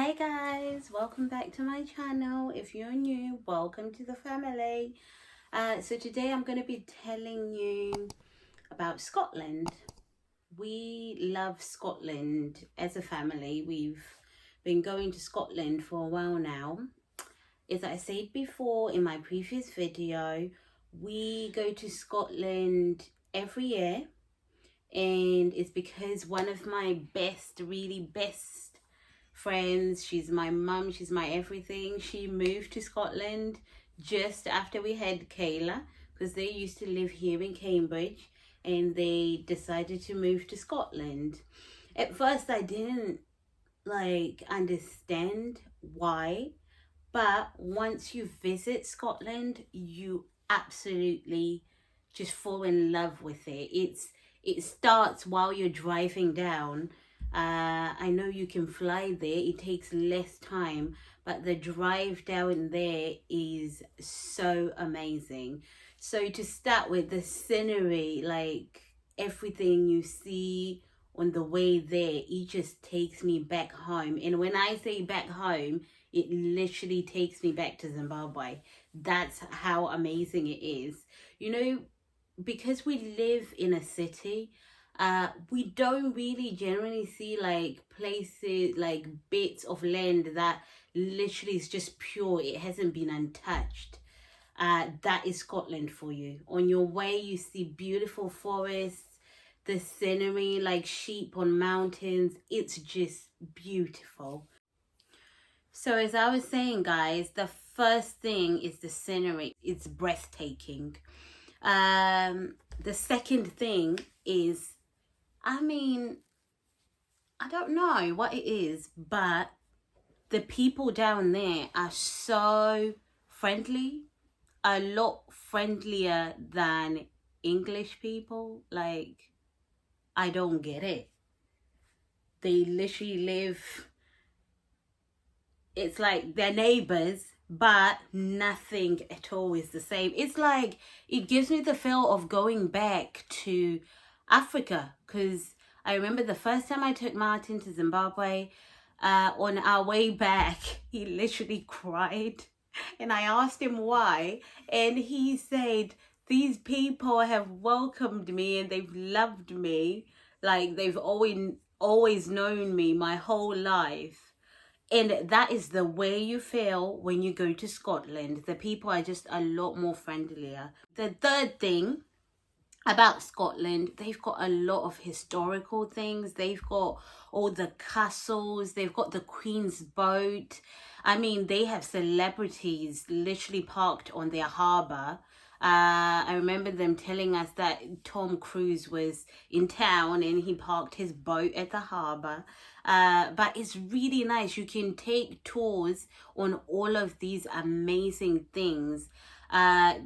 Hi guys, welcome back to my channel. If you're new, welcome to the family. So today I'm going to be telling you about Scotland. We love Scotland as a family. We've been going to Scotland for a while now. As I said before in my previous video, we go to Scotland every year, and it's because one of my really best friends, she's my mum, she's my everything, she moved to Scotland just after we had Kayla, because they used to live here in Cambridge and they decided to move to Scotland. At first I didn't understand why, but once you visit Scotland, you absolutely just fall in love with it. It starts while you're driving down. I know you can fly there, it takes less time, but the drive down there is so amazing. So to start with, the scenery, like everything you see on the way there, it just takes me back home. And when I say back home, it literally takes me back to Zimbabwe. That's how amazing it is. You know, because we live in a city, we don't really generally see like places, like bits of land that literally is just pure, it hasn't been untouched. That is Scotland for you. On your way, you see beautiful forests, the scenery, like sheep on mountains. It's just beautiful. So as I was saying, guys, the first thing is the scenery. It's breathtaking. The second thing is, I mean, I don't know what it is, but the people down there are so friendly, a lot friendlier than English people. Like, I don't get it. They literally live, it's like they're neighbors, but nothing at all is the same. It's like, it gives me the feel of going back to Africa, because I remember the first time I took Martin to Zimbabwe, on our way back, he literally cried. And I asked him why, and he said, these people have welcomed me and they've loved me like they've always known me my whole life. And that is the way you feel when you go to Scotland. The people are just a lot more friendlier. The third thing about Scotland, they've got a lot of historical things. They've got all the castles, they've got the Queen's Boat. I mean, they have celebrities literally parked on their harbour. I remember them telling us that Tom Cruise was in town and he parked his boat at the harbour. But it's really nice. You can take tours on all of these amazing things.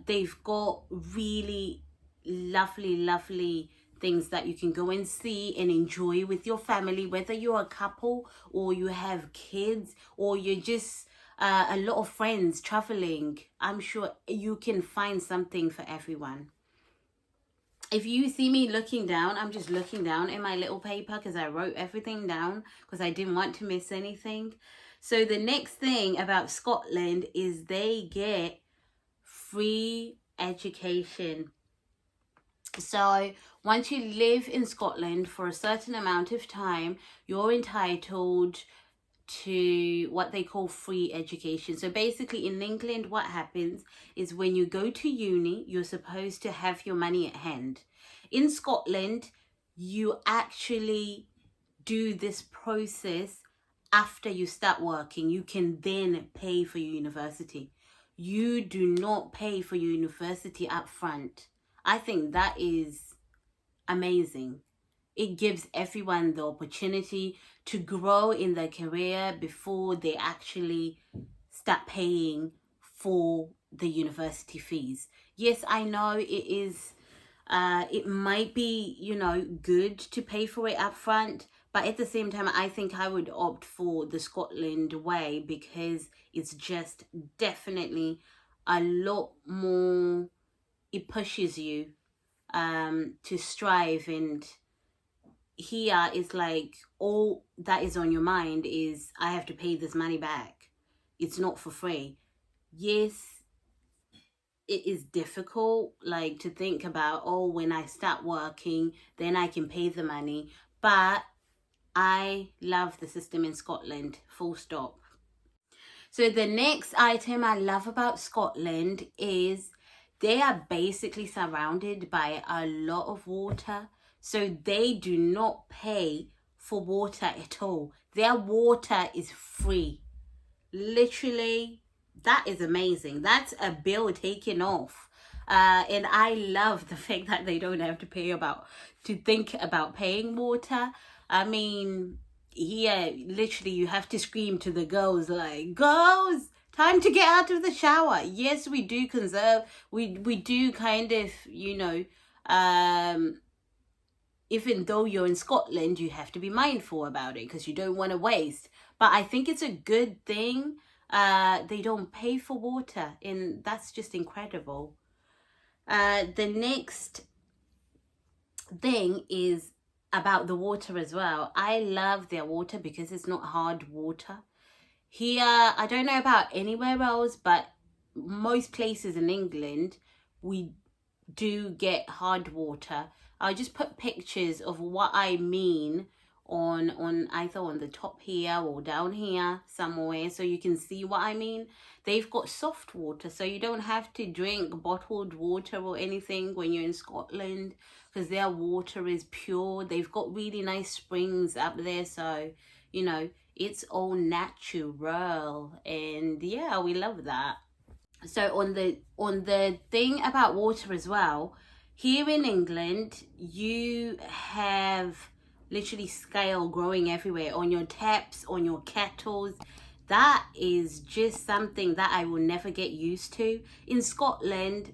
They've got really lovely things that you can go and see and enjoy with your family, whether you're a couple or you have kids or you're just a lot of friends traveling. I'm sure you can find something for everyone. If you see me looking down, I'm just looking down in my little paper because I wrote everything down because I didn't want to miss anything. So the next thing about Scotland is they get free education. So once you live in Scotland for a certain amount of time, you're entitled to what they call free education. So basically in England, what happens is when you go to uni, you're supposed to have your money at hand. In Scotland, you actually do this process after you start working. You can then pay for your university. You do not pay for your university up front. I think that is amazing. It gives everyone the opportunity to grow in their career before they actually start paying for the university fees. Yes, I know it might be, good to pay for it up front, but at the same time, I think I would opt for the Scotland way because it's just definitely a lot more, it pushes you to strive and here it's like all that is on your mind is I have to pay this money back. It's not for free. Yes, it is difficult like to think about, oh, when I start working then I can pay the money, but I love the system in Scotland, full stop. So the next item I love about Scotland is they are basically surrounded by a lot of water. So they do not pay for water at all. Their water is free. Literally, that is amazing. That's a bill taken off. And I love the fact that they don't have to think about paying water. I mean, here, literally, you have to scream to the girls like, girls, time to get out of the shower. Yes, we do conserve. We do kind of, even though you're in Scotland, you have to be mindful about it because you don't want to waste. But I think it's a good thing. They don't pay for water, and that's just incredible. The next thing is about the water as well. I love their water because it's not hard water. Here, I don't know about anywhere else, but most places in England, we do get hard water. I'll just put pictures of what I mean on either on the top here or down here somewhere so you can see what I mean. They've got soft water, so you don't have to drink bottled water or anything when you're in Scotland because their water is pure. They've got really nice springs up there, so it's all natural, and yeah, we love that. So on the thing about water as well, here in England you have literally scale growing everywhere on your taps, on your kettles. That is just something that I will never get used to. In Scotland,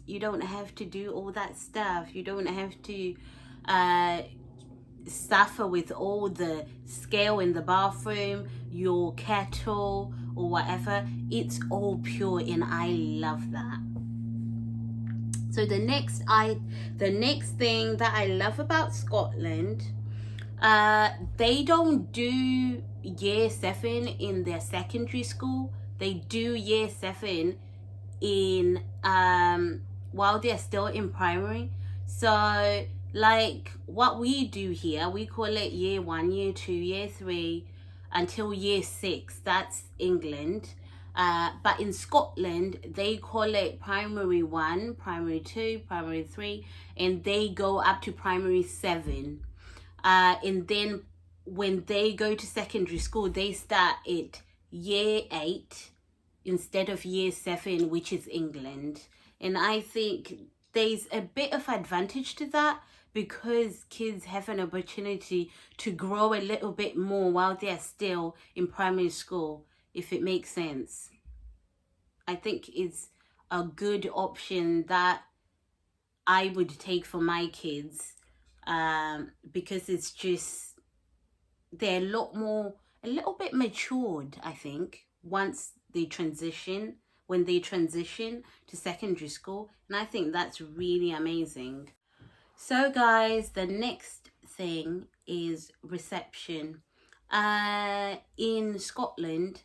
you don't have to do all that stuff. You don't have to suffer with all the scale in the bathroom, your kettle or whatever. It's all pure, and I love that. So the next thing that I love about Scotland, they don't do year 7 in their secondary school. They do year 7 in while they're still in primary. So like what we do here, we call it year 1, year 2, year 3 until year 6. That's England. But in Scotland, they call it primary 1, primary 2, primary 3, and they go up to primary 7. And then when they go to secondary school, they start at year 8 instead of year 7, which is England. And I think there's a bit of advantage to that because kids have an opportunity to grow a little bit more while they're still in primary school, if it makes sense. I think it's a good option that I would take for my kids, because it's just, they're a little bit matured, I think, when they transition to secondary school. And I think that's really amazing. So guys, the next thing is reception. In Scotland,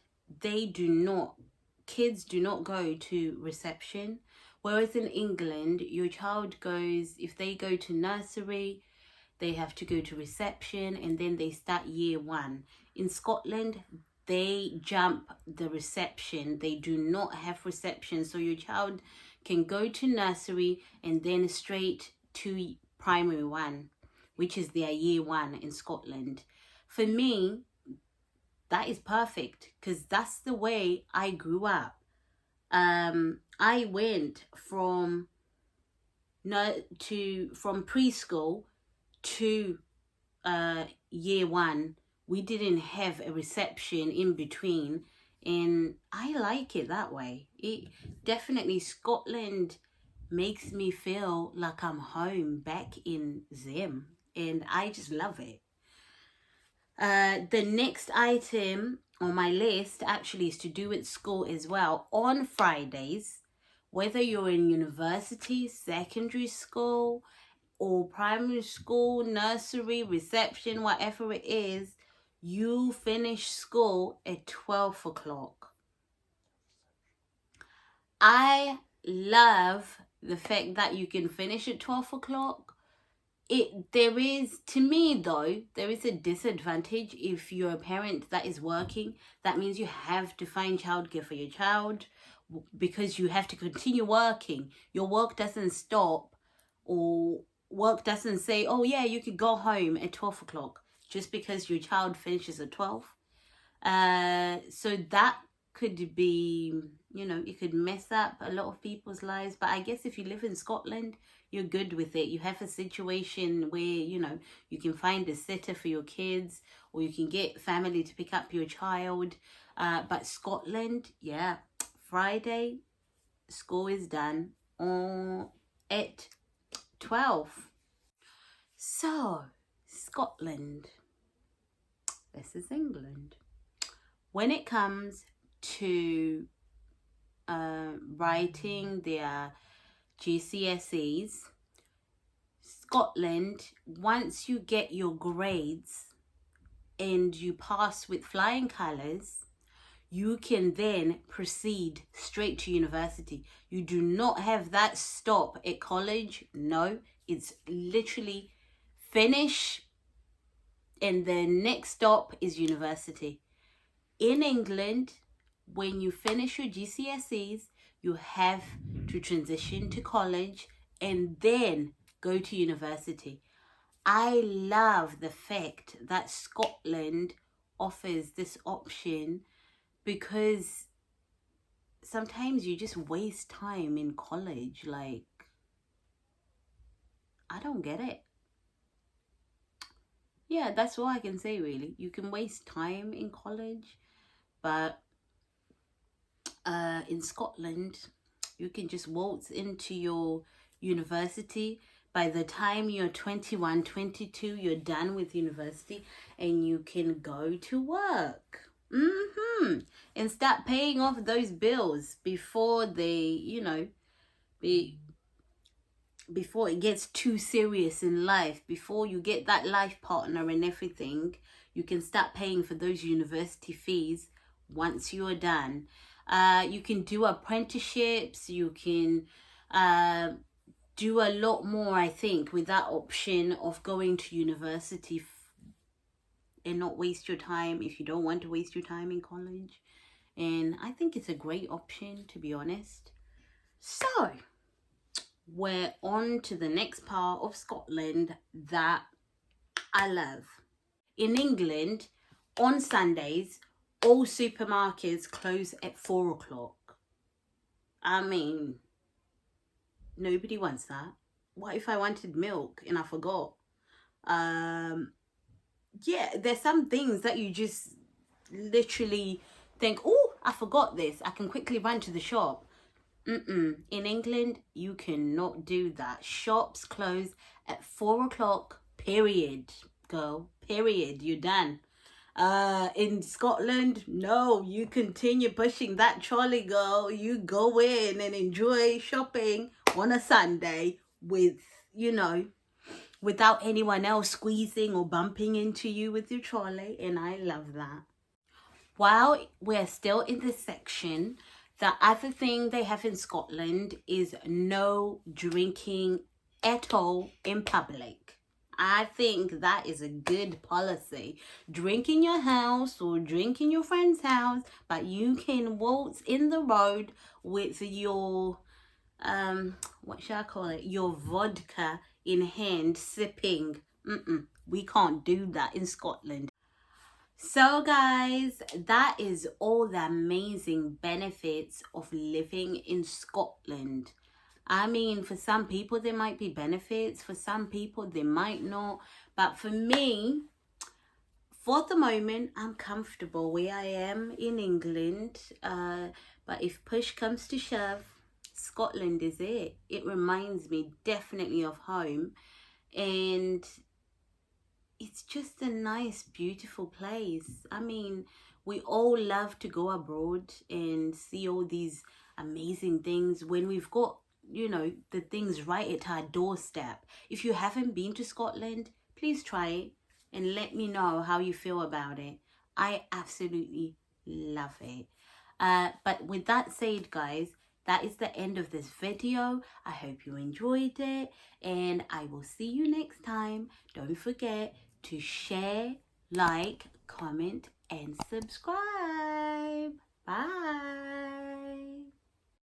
kids do not go to reception. Whereas in England, your child goes, if they go to nursery, they have to go to reception and then they start year 1. In Scotland, they jump the reception. They do not have reception. So your child can go to nursery and then straight to primary 1, which is their year 1 in Scotland. For me, that is perfect because that's the way I grew up. I went from preschool to year 1. We didn't have a reception in between, and I like it that way. It definitely, Scotland makes me feel like I'm home back in Zim, and I just love it. The next item on my list actually is to do with school as well. On Fridays, whether you're in university, secondary school, or primary school, nursery, reception, whatever it is, you finish school at 12 o'clock. I love the fact that you can finish at 12 o'clock. There is, to me though, there is a disadvantage if you're a parent that is working. That means you have to find childcare for your child because you have to continue working. Your work doesn't stop, or work doesn't say, oh yeah, you could go home at 12 o'clock just because your child finishes at 12. So that could be, it could mess up a lot of people's lives. But I guess if you live in Scotland, you're good with it. You have a situation where, you can find a sitter for your kids, or you can get family to pick up your child. But Scotland, yeah, Friday, school is done at 12. So, Scotland. This is England. When it comes to writing their GCSEs, Scotland, once you get your grades and you pass with flying colours, you can then proceed straight to university. You do not have that stop at college. No, it's literally finish and the next stop is university. In England, when you finish your GCSEs, you have to transition to college and then go to university. I love the fact that Scotland offers this option, because sometimes you just waste time in college. Like, I don't get it. Yeah, that's all I can say really. You can waste time in college, but in Scotland, you can just waltz into your university. By the time you're 21, 22, you're done with university and you can go to work. And start paying off those bills before they, before it gets too serious in life, before you get that life partner and everything. You can start paying for those university fees once you're done. You can do apprenticeships. You can do a lot more, I think, with that option of going to university and not waste your time if you don't want to waste your time in college. And I think it's a great option, to be honest. So, we're on to the next part of Scotland that I love. In England, on Sundays, all supermarkets close at 4 o'clock. I mean, nobody wants that. What if I wanted milk and I forgot? Yeah, there's some things that you just literally think, oh, I forgot this. I can quickly run to the shop. In England, you cannot do that. Shops close at 4 o'clock, period, girl. Period. You're done. In Scotland, no, you continue pushing that trolley, girl. You go in and enjoy shopping on a Sunday with, without anyone else squeezing or bumping into you with your trolley. And I love that. While we're still in this section, the other thing they have in Scotland is no drinking at all in public. I think that is a good policy. Drink in your house or drink in your friend's house, but you can waltz in the road with your, what shall I call it? Your vodka in hand, sipping. We can't do that in Scotland. So guys, that is all the amazing benefits of living in Scotland. I mean, for some people there might be benefits, for some people there might not. But for me, for the moment, I'm comfortable where I am in England. But if push comes to shove, Scotland is it. It reminds me definitely of home. And it's just a nice, beautiful place. I mean, we all love to go abroad and see all these amazing things when we've got you know, the things right at our doorstep. If you haven't been to Scotland, please try it and let me know how you feel about it. I absolutely love it. But with that said, guys, that is the end of this video. I hope you enjoyed it, and I will see you next time. Don't forget to share, like, comment, and subscribe. Bye.